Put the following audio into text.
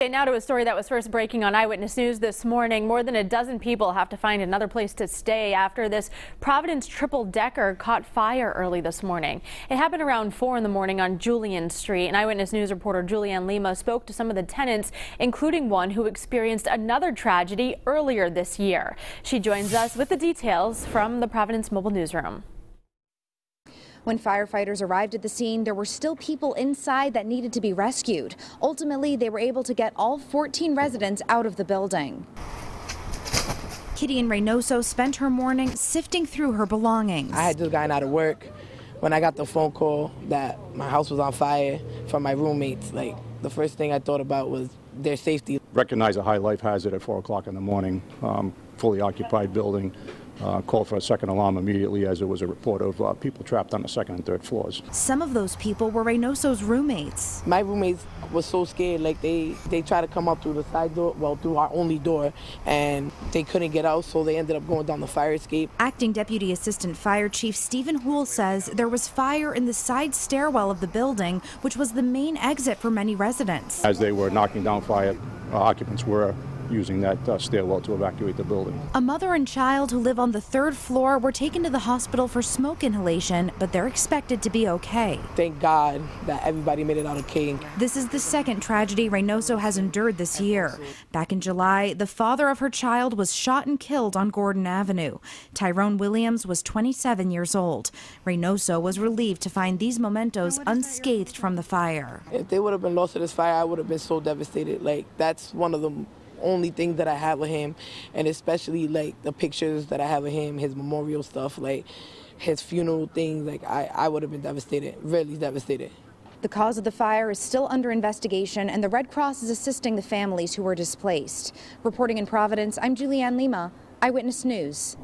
Okay, now to a story that was first breaking on Eyewitness News this morning. More than a dozen people have to find another place to stay after this Providence triple-decker caught fire early this morning. It happened around 4 in the morning on Julian Street, and Eyewitness News reporter Julianne Lima spoke to some of the tenants, including one who experienced another tragedy earlier this year. She joins us with the details from the Providence Mobile Newsroom. When firefighters arrived at the scene, there were still people inside that needed to be rescued. Ultimately, they were able to get all 14 residents out of the building. Kitty in Reynoso spent her morning sifting through her belongings. I had just gotten out of work when I got the phone call that my house was on fire from my roommates. Like, the first thing I thought about was their safety. Recognize a high life hazard at 4 o'clock in the morning, fully occupied building. Called for a second alarm immediately as there was a report of people trapped on the second and third floors. Some of those people were Reynoso's roommates. My roommates were so scared, like they tried to come out through the side door, well, through our only door, and they couldn't get out, so they ended up going down the fire escape. Acting Deputy Assistant Fire Chief Stephen Houle says there was fire in the side stairwell of the building, which was the main exit for many residents. As they were knocking down fire, occupants were using that stairwell to evacuate the building. A mother and child who live on the 3rd floor were taken to the hospital for smoke inhalation, but they're expected to be okay. Thank God that everybody made it out okay. This is the second tragedy Reynoso has endured this year. Back in July, the father of her child was shot and killed on Gordon Avenue. Tyrone Williams was 27 years old. Reynoso was relieved to find these mementos unscathed from the fire. If they would have been lost to this fire, I would have been so devastated. Like, that's one of the only thing that I have of him, and especially like the pictures that I have of him, his memorial stuff, like his funeral things. Like, I would have been devastated, really devastated. The cause of the fire is still under investigation, and the Red Cross is assisting the families who were displaced. Reporting in Providence, I'm Julianne Lima, Eyewitness News.